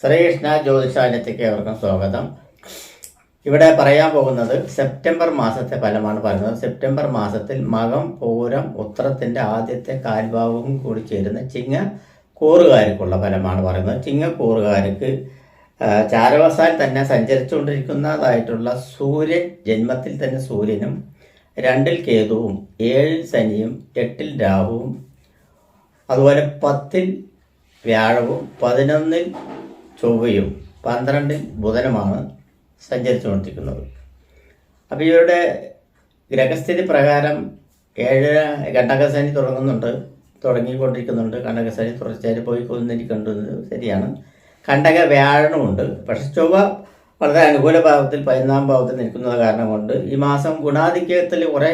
ശ്രീകൃഷ്ണ ജ്യോതിഷാലയത്തേക്ക് ഏവർക്കും സ്വാഗതം. ഇവിടെ പറയാൻ പോകുന്നത് സെപ്റ്റംബർ മാസത്തെ ഫലമാണ് പറയുന്നത്. സെപ്റ്റംബർ മാസത്തിൽ മകം, പൂരം, ഉത്രത്തിന്റെ ആദ്യത്തെ കാൽഭാഗവും കൂടി ചേരുന്ന ചിങ്ങ കൂറുകാർക്കുള്ള ഫലമാണ് പറയുന്നത്. ചിങ്ങ കൂറുകാർക്ക് ചാരവസാൽ തന്നെ സഞ്ചരിച്ചുകൊണ്ടിരിക്കുന്നതായിട്ടുള്ള സൂര്യൻ, ജന്മത്തിൽ തന്നെ സൂര്യനും 2-ൽ കേതുവും 7-ൽ ശനിയും 8-ൽ രാഹുവും അതുപോലെ 10-ൽ വ്യാഴവും 11-ൽ ചൊവ്വയും 12-ൽ ബുധനുമാണ് സഞ്ചരിച്ചുകൊണ്ടിരിക്കുന്നത്. അപ്പോൾ ഇവരുടെ ഗ്രഹസ്ഥിതി പ്രകാരം 7 കണ്ടകശനി തുടങ്ങിക്കൊണ്ടിരിക്കുന്നുണ്ട്. കണ്ടകശനി തുടർച്ചയായി പോയിക്കൊണ്ടിരിക്കുന്നത് ശരിയാണ്. കണ്ടക വ്യാഴനുമുണ്ട്. പക്ഷെ ചൊവ്വ വളരെ അനുകൂല ഭാവത്തിൽ 11-ാം ഭാവത്തിൽ നിൽക്കുന്നത് കാരണം കൊണ്ട് ഈ മാസം ഗുണാധിക്യത്തിൽ കുറേ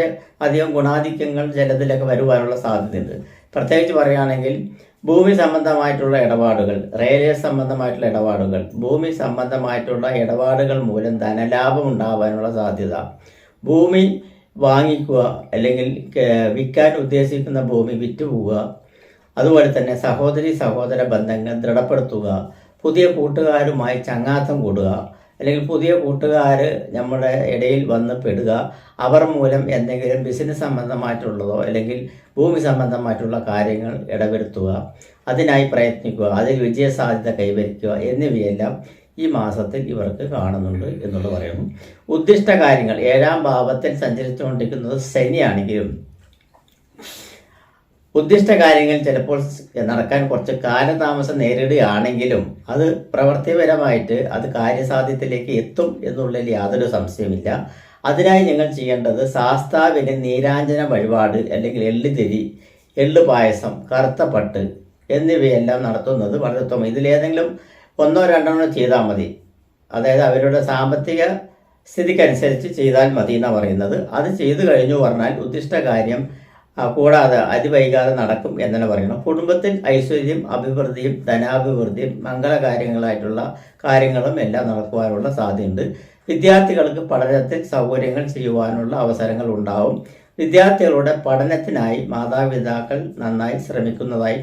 അധികം ഗുണാധിക്യങ്ങൾ ചിലതിലൊക്കെ വരുവാനുള്ള സാധ്യതയുണ്ട്. പ്രത്യേകിച്ച് പറയുകയാണെങ്കിൽ ഭൂമി സംബന്ധമായിട്ടുള്ള ഇടപാടുകൾ, റെയിൽവേ സംബന്ധമായിട്ടുള്ള ഇടപാടുകൾ, ഭൂമി സംബന്ധമായിട്ടുള്ള ഇടപാടുകൾ മൂലം ധനലാഭം ഉണ്ടാവാനുള്ള സാധ്യത, ഭൂമി വാങ്ങിക്കുക അല്ലെങ്കിൽ വിൽക്കാൻ ഉദ്ദേശിക്കുന്ന ഭൂമി വിറ്റുപോവുക, അതുപോലെ തന്നെ സഹോദര ബന്ധങ്ങൾ ദൃഢപ്പെടുത്തുക, പുതിയ കൂട്ടുകാരുമായി ചങ്ങാത്തം കൂടുക, അല്ലെങ്കിൽ പുതിയ കൂട്ടുകാർ നമ്മുടെ ഇടയിൽ വന്ന് പെടുക, അവർ മൂലം എന്തെങ്കിലും ബിസിനസ് സംബന്ധമായിട്ടുള്ളതോ അല്ലെങ്കിൽ ഭൂമി സംബന്ധമായിട്ടുള്ള കാര്യങ്ങൾ ഇടവരുത്തുക, അതിനായി പ്രയത്നിക്കുക, അതിൽ വിജയസാധ്യത കൈവരിക്കുക എന്നിവയെല്ലാം ഈ മാസത്തിൽ ഇവർക്ക് കാണുന്നുണ്ട് എന്നുള്ളത് പറയുന്നു. ഉദ്ദിഷ്ട കാര്യങ്ങൾ 7-ാം ഭാവത്തിൽ സഞ്ചരിച്ചുകൊണ്ടിരിക്കുന്നത് ശനിയാണെങ്കിലും ഉദ്ദിഷ്ട കാര്യങ്ങൾ ചിലപ്പോൾ നടക്കാൻ കുറച്ച് കാലതാമസം നേരിടുകയാണെങ്കിലും അത് പ്രവൃത്തിപരമായിട്ട് അത് കാര്യസാധ്യത്തിലേക്ക് എത്തും എന്നുള്ളതിൽ യാതൊരു സംശയമില്ല. അതിനായി നിങ്ങൾ ചെയ്യേണ്ടത് ശാസ്താവിന് നീരാഞ്ജന വഴിപാട് അല്ലെങ്കിൽ എള്ളുതിരി, പായസം, കറുത്ത പട്ട് എന്നിവയെല്ലാം നടത്തുന്നത് വളരെ ഉത്തമം. ഇതിലേതെങ്കിലും 1-2 ചെയ്താൽ മതി. അതായത് അവരുടെ സാമ്പത്തിക സ്ഥിതിക്കനുസരിച്ച് ചെയ്താൽ മതി എന്നാണ് പറയുന്നത്. അത് ചെയ്തു കഴിഞ്ഞു പറഞ്ഞാൽ ഉദ്ദിഷ്ട കാര്യം കൂടാതെ അതിവൈകാതെ നടക്കും എന്നാണ് പറയുന്നത്. കുടുംബത്തിൽ ഐശ്വര്യം, അഭിവൃദ്ധിയും ധനാഭിവൃദ്ധിയും മംഗളകാര്യങ്ങളായിട്ടുള്ള കാര്യങ്ങളും എല്ലാം നടക്കുവാനുള്ള സാധ്യതയുണ്ട്. വിദ്യാർത്ഥികൾക്ക് പഠനത്തിൽ സൗകര്യങ്ങൾ ചെയ്യുവാനുള്ള അവസരങ്ങൾ ഉണ്ടാവും. വിദ്യാർത്ഥികളുടെ പഠനത്തിനായി മാതാപിതാക്കൾ നന്നായി ശ്രമിക്കുന്നതായി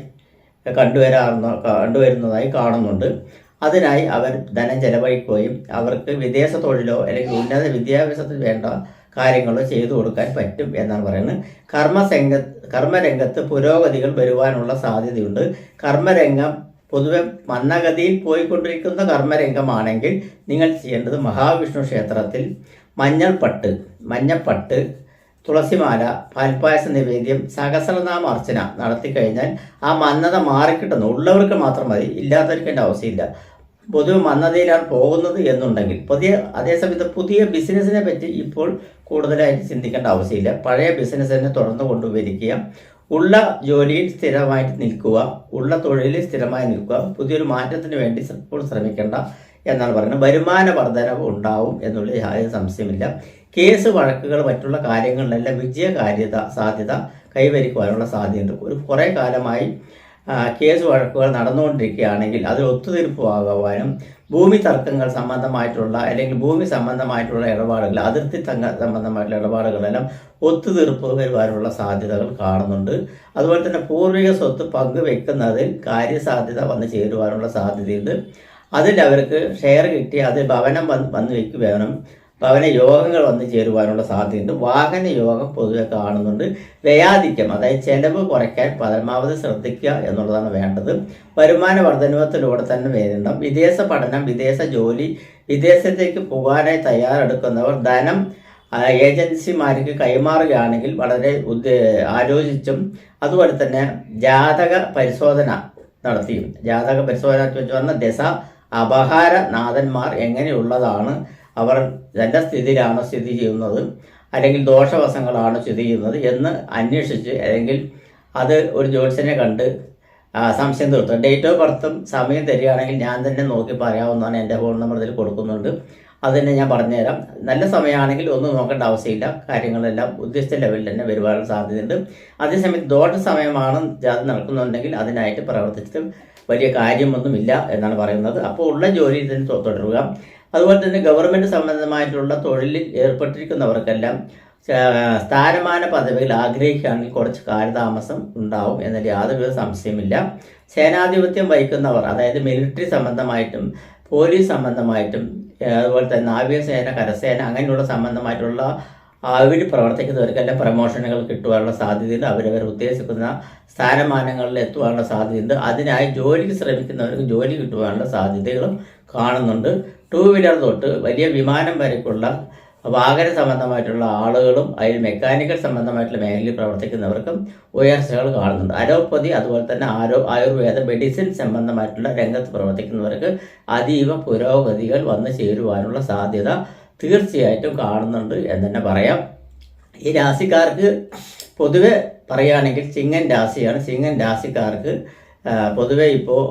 കണ്ടുവരുന്നതായി കാണുന്നുണ്ട്. അതിനായി അവർ ധനം ചെലവഴിക്കുകയും അവർക്ക് വിദേശ തൊഴിലോ അല്ലെങ്കിൽ ഉന്നത വിദ്യാഭ്യാസത്തിൽ വേണ്ട കാര്യങ്ങൾ ചെയ്തു കൊടുക്കാൻ പറ്റും എന്നാണ് പറയുന്നത്. കർമ്മരംഗത്ത് പുരോഗതികൾ വരുവാനുള്ള സാധ്യതയുണ്ട്. കർമ്മരംഗം പൊതുവെ മന്ദഗതിയിൽ പോയിക്കൊണ്ടിരിക്കുന്ന കർമ്മരംഗമാണെങ്കിൽ നിങ്ങൾ ചെയ്യേണ്ടത് മഹാവിഷ്ണു ക്ഷേത്രത്തിൽ മഞ്ഞപ്പട്ട്, തുളസിമാല, പാൽപ്പായസ നിവേദ്യം, സഹസ്രനാമ അർച്ചന നടത്തി കഴിഞ്ഞാൽ ആ മന്ദത മാറിക്കിട്ടുന്നു. ഉള്ളവർക്ക് മാത്രം മതി, ഇല്ലാത്തവർക്ക് എൻ്റെ ആവശ്യമില്ല. പൊതുവെ മന്ദതയിലാണ് പോകുന്നത് എന്നുണ്ടെങ്കിൽ അതേസമയത്ത് പുതിയ ബിസിനസ്സിനെ പറ്റി ഇപ്പോൾ കൂടുതലായിട്ട് ചിന്തിക്കേണ്ട ആവശ്യമില്ല. പഴയ ബിസിനസ് തന്നെ തുടർന്ന് കൊണ്ടുവരിക, ഉള്ള ജോലിയിൽ സ്ഥിരമായിട്ട് നിൽക്കുക, ഉള്ള തൊഴിലിൽ സ്ഥിരമായി നിൽക്കുക, പുതിയൊരു മാറ്റത്തിന് വേണ്ടി ഇപ്പോൾ ശ്രമിക്കേണ്ട എന്നാണ് പറയുന്നത്. വരുമാന വർധനവ് ഉണ്ടാവും എന്നുള്ള യാതൊരു സംശയമില്ല. കേസ് വഴക്കുകൾ മറ്റുള്ള കാര്യങ്ങളിലെല്ലാം സാധ്യത കൈവരിക്കുവാനുള്ള സാധ്യതയുണ്ട്. കുറേ കാലമായി കേസ് വഴക്കുകൾ നടന്നുകൊണ്ടിരിക്കുകയാണെങ്കിൽ അതിൽ ഒത്തുതീർപ്പാകുവാനും ഭൂമി തർക്കങ്ങൾ സംബന്ധമായിട്ടുള്ള അല്ലെങ്കിൽ ഭൂമി സംബന്ധമായിട്ടുള്ള ഇടപാടുകൾ, അതിർത്തി സംബന്ധമായിട്ടുള്ള ഇടപാടുകളെല്ലാം ഒത്തുതീർപ്പ് വരുവാനുള്ള സാധ്യതകൾ കാണുന്നുണ്ട്. അതുപോലെ തന്നെ പൂർവിക സ്വത്ത് പങ്കുവെക്കുന്നതിൽ കാര്യസാധ്യത വന്നു ചേരുവാനുള്ള സാധ്യതയുണ്ട്. അതിൽ അവർക്ക് ഷെയർ കിട്ടി അത് ഭവനം വന്നു വയ്ക്കുക വേണം. ഭവന യോഗങ്ങൾ വന്നു ചേരുവാനുള്ള സാധ്യതയുണ്ട്. വാഹന യോഗം പൊതുവെ കാണുന്നുണ്ട്. വ്യയാധിക്യം, അതായത് ചെലവ് കുറയ്ക്കാൻ പരമാവധി ശ്രദ്ധിക്കുക എന്നുള്ളതാണ് വേണ്ടത്. വരുമാന വർധനത്തിലൂടെ തന്നെ വേണം. വിദേശ പഠനം, വിദേശ ജോലി, വിദേശത്തേക്ക് പോകാനായി തയ്യാറെടുക്കുന്നവർ ധനം ഏജൻസിമാർക്ക് കൈമാറുകയാണെങ്കിൽ വളരെ ആലോചിച്ചും അതുപോലെ തന്നെ ജാതക പരിശോധന നടത്തിയും, ജാതക പരിശോധന വെച്ച് പറഞ്ഞാൽ ദശ അപഹാര നാഥന്മാർ എങ്ങനെയുള്ളതാണ്, അവർ നല്ല സ്ഥിതിയിലാണോ സ്ഥിതി ചെയ്യുന്നത് അല്ലെങ്കിൽ ദോഷവശങ്ങളാണോ സ്ഥിതി ചെയ്യുന്നത് എന്ന് അന്വേഷിച്ച് അല്ലെങ്കിൽ അത് ഒരു ജ്യോത്സ്യനെ കണ്ട് സംശയം തീർത്തും ഡേറ്റ് ഓഫ് ബർത്തും സമയം തരികയാണെങ്കിൽ ഞാൻ തന്നെ നോക്കി പറയാവുന്നതാണ്. എൻ്റെ ഫോൺ നമ്പർ ഇതിൽ കൊടുക്കുന്നുണ്ട്, അത് തന്നെ ഞാൻ പറഞ്ഞുതരാം. നല്ല സമയമാണെങ്കിൽ ഒന്നും നോക്കേണ്ട ആവശ്യമില്ല. കാര്യങ്ങളെല്ലാം ഉദ്ദേശിച്ച ലെവലിൽ തന്നെ വരുവാനുള്ള സാധ്യതയുണ്ട്. അതേസമയത്ത് ദോഷ സമയമാണ് ജാതി നടക്കുന്നുണ്ടെങ്കിൽ അതിനായിട്ട് പ്രവർത്തിച്ചിട്ട് വലിയ കാര്യമൊന്നുമില്ല എന്നാണ് പറയുന്നത്. അപ്പോൾ ഉള്ള ജോലി തന്നെ തുടരുക. അതുപോലെ തന്നെ ഗവൺമെൻറ് സംബന്ധമായിട്ടുള്ള തൊഴിലിൽ ഏർപ്പെട്ടിരിക്കുന്നവർക്കെല്ലാം സ്ഥാനമാന പദവികൾ ആഗ്രഹിക്കുകയാണെങ്കിൽ കുറച്ച് കാലതാമസം ഉണ്ടാവും എന്നതിൽ യാതൊരു സംശയമില്ല. സേനാധിപത്യം വഹിക്കുന്നവർ, അതായത് മിലിറ്ററി സംബന്ധമായിട്ടും പോലീസ് സംബന്ധമായിട്ടും അതുപോലെ തന്നെ നാവികസേന, കരസേന അങ്ങനെയുള്ള സംബന്ധമായിട്ടുള്ള അവർ പ്രവർത്തിക്കുന്നവർക്കെല്ലാം പ്രമോഷനുകൾ കിട്ടുവാനുള്ള സാധ്യതയുണ്ട്. അവരവർ ഉദ്ദേശിക്കുന്ന സ്ഥാനമാനങ്ങളിൽ എത്തുവാനുള്ള സാധ്യതയുണ്ട്. അതിനായി ജോലിക്ക് ശ്രമിക്കുന്നവർക്ക് ജോലി കിട്ടുവാനുള്ള സാധ്യതകളും കാണുന്നുണ്ട്. 2 വീലർ തൊട്ട് വലിയ വിമാനം വരയ്ക്കുള്ള വാഹന സംബന്ധമായിട്ടുള്ള ആളുകളും അതിൽ മെക്കാനിക്കൽ സംബന്ധമായിട്ടുള്ള മേഖലയിൽ പ്രവർത്തിക്കുന്നവർക്കും ഉയർച്ചകൾ കാണുന്നുണ്ട്. അലോപ്പതി അതുപോലെ തന്നെ ആയുർവേദ മെഡിസിൻ സംബന്ധമായിട്ടുള്ള രംഗത്ത് പ്രവർത്തിക്കുന്നവർക്ക് അതീവ പുരോഗതികൾ വന്നു ചേരുവാനുള്ള സാധ്യത തീർച്ചയായിട്ടും കാണുന്നുണ്ട് എന്ന് തന്നെ പറയാം. ഈ രാശിക്കാർക്ക് പൊതുവെ പറയുകയാണെങ്കിൽ ചിങ്ങൻ രാശിയാണ്. ചിങ്ങൻ രാശിക്കാർക്ക് പൊതുവെ ഇപ്പോൾ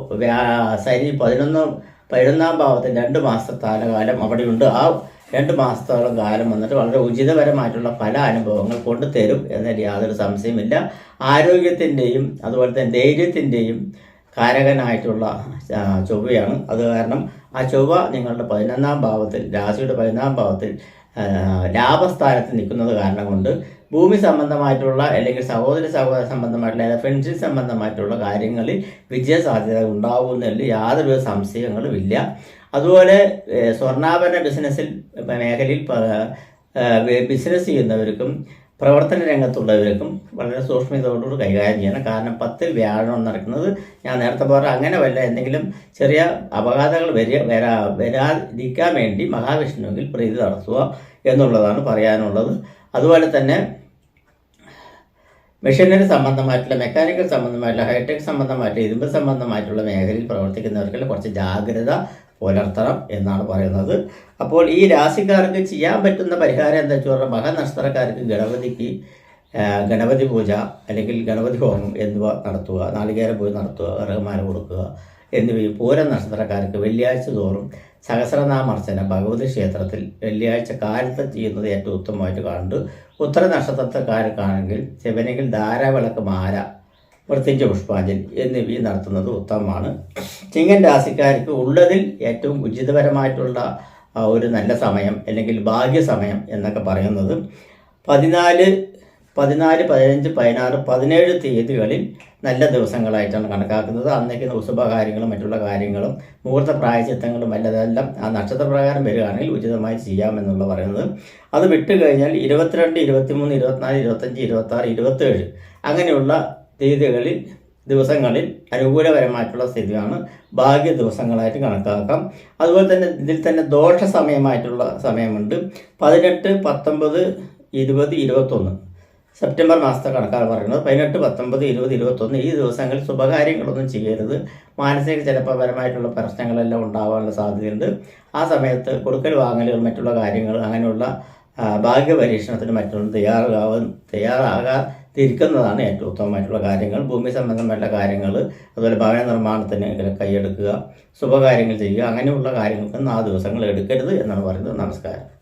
ശനി 11ാം ഭാവത്തിൽ 2 മാസത്തെ കാലം അവിടെയുണ്ട്. ആ 2 മാസത്തോളം കാലം വന്നിട്ട് വളരെ ഉചിതപരമായിട്ടുള്ള പല അനുഭവങ്ങൾ കൊണ്ടുതരും എന്നതിൽ യാതൊരു സംശയമില്ല. ആരോഗ്യത്തിൻ്റെയും അതുപോലെ തന്നെ ധൈര്യത്തിൻ്റെയും കാരകനായിട്ടുള്ള ചൊവ്വയാണ്. അത് കാരണം ആ ചൊവ്വ നിങ്ങളുടെ 11ാം ഭാവത്തിൽ, രാശിയുടെ 11ാം ഭാവത്തിൽ ലാഭസ്ഥാനത്ത് നിൽക്കുന്നത് കാരണം കൊണ്ട് ഭൂമി സംബന്ധമായിട്ടുള്ള അല്ലെങ്കിൽ സഹോദര സംബന്ധമായിട്ടുള്ള ഫ്രണ്ട്ഷിപ്പ് സംബന്ധമായിട്ടുള്ള കാര്യങ്ങളിൽ വിജയസാധ്യത ഉണ്ടാകുന്നതിൽ യാതൊരു സംശയങ്ങളും ഇല്ല. അതുപോലെ സ്വർണ്ണാഭരണ മേഖലയിൽ ബിസിനസ് ചെയ്യുന്നവർക്കും പ്രവർത്തന രംഗത്തുള്ളവർക്കും വളരെ സൂക്ഷ്മതയോടുകൂടി കൈകാര്യം ചെയ്യണം. കാരണം 10ൽ വ്യാഴം നടക്കുന്നത് ഞാൻ നേരത്തെ പറഞ്ഞ അങ്ങനെ വല്ല എന്തെങ്കിലും ചെറിയ അപഘാതങ്ങൾ വരാതിരിക്കാൻ വേണ്ടി മഹാവിഷ്ണുവിൽ പ്രീതി നടത്തുക എന്നുള്ളതാണ് പറയാനുള്ളത്. അതുപോലെ തന്നെ മെഷീനറി സംബന്ധമായിട്ടുള്ള, മെക്കാനിക്കൽ സംബന്ധമായിട്ടുള്ള, ഹൈടെക് സംബന്ധമായിട്ടുള്ള, ഇരുമ്പ് സംബന്ധമായിട്ടുള്ള മേഖലയിൽ പ്രവർത്തിക്കുന്നവർക്ക് കുറച്ച് ജാഗ്രത പുലർത്തണം എന്നാണ് പറയുന്നത്. അപ്പോൾ ഈ രാശിക്കാർക്ക് ചെയ്യാൻ പറ്റുന്ന പരിഹാരം എന്താ വെച്ച് പറഞ്ഞാൽ മകനക്ഷത്രക്കാർക്ക് ഗണപതി പൂജ അല്ലെങ്കിൽ ഗണപതി ഹോമം എന്നിവ നടത്തുക, നാളികേര പൂജ നടത്തുക, വിറകുമാല കൊടുക്കുക എന്നിവയും പൂരം നക്ഷത്രക്കാർക്ക് വെള്ളിയാഴ്ച തോറും സഹസ്രനാമാർച്ചന ഭഗവതി ക്ഷേത്രത്തിൽ വെള്ളിയാഴ്ച കാലത്ത് ചെയ്യുന്നത് ഏറ്റവും ഉത്തമമായിട്ട് കാണുന്നുണ്ട്. ഉത്തര നക്ഷത്രക്കാർക്കാണെങ്കിൽ ശിവനെങ്കിൽ ധാരാവിളക്ക് മാല, മൃത്യുഞ്ജയ പുഷ്പാഞ്ജലി എന്നിവയും നടത്തുന്നത് ഉത്തമമാണ്. ചിങ്ങൻ രാശിക്കാർക്ക് ഉള്ളതിൽ ഏറ്റവും ഉചിതപരമായിട്ടുള്ള ഒരു നല്ല സമയം അല്ലെങ്കിൽ ഭാഗ്യസമയം എന്നൊക്കെ പറയുന്നത് 14, 15, 16, 17 തീയതികളിൽ നല്ല ദിവസങ്ങളായിട്ടാണ് കണക്കാക്കുന്നത്. അന്നേക്ക് ശുഭകാര്യങ്ങളും മറ്റുള്ള കാര്യങ്ങളും മുഹൂർത്ത പ്രായശ്ചിത്തങ്ങളും അല്ലതെല്ലാം ആ നക്ഷത്രപ്രകാരം വരികയാണെങ്കിൽ ഉചിതമായി ചെയ്യാമെന്നുള്ള പറയുന്നത്. അത് വിട്ട് കഴിഞ്ഞാൽ 22, 23, 24, 25, 26, 27 അങ്ങനെയുള്ള ദിവസങ്ങളിൽ അനുകൂലപരമായിട്ടുള്ള സ്ഥിതിയാണ് ഭാഗ്യ ദിവസങ്ങളായിട്ട് കണക്കാക്കാം. അതുപോലെ തന്നെ ഇതിൽ തന്നെ ദോഷ സമയമായിട്ടുള്ള സമയമുണ്ട്. 18, 19, 20, 21 സെപ്റ്റംബർ മാസത്തെ കണക്കാണ് പറയുന്നത്. 18, 19, 20, 21 ഈ ദിവസങ്ങളിൽ ശുഭകാര്യങ്ങളൊന്നും ചെയ്യരുത്. മാനസിക ചിലപ്പപരമായിട്ടുള്ള പ്രശ്നങ്ങളെല്ലാം ഉണ്ടാകാനുള്ള സാധ്യതയുണ്ട്. ആ സമയത്ത് കൊടുക്കൽ വാങ്ങലുകൾ മറ്റുള്ള കാര്യങ്ങൾ അങ്ങനെയുള്ള ഭാഗ്യപരീക്ഷണത്തിന് മറ്റുള്ള തയ്യാറാകാതിരിക്കുന്നതാണ് ഏറ്റവും ഉത്തമമായിട്ടുള്ള കാര്യങ്ങൾ. ഭൂമി സംബന്ധമായിട്ടുള്ള കാര്യങ്ങൾ, അതുപോലെ ഭവന നിർമ്മാണത്തിന് കൈയെടുക്കുക, ശുഭകാര്യങ്ങൾ ചെയ്യുക, അങ്ങനെയുള്ള കാര്യങ്ങൾക്കൊന്നും ആ ദിവസങ്ങൾ എടുക്കരുത് എന്നാണ് പറയുന്നത്. നമസ്കാരം.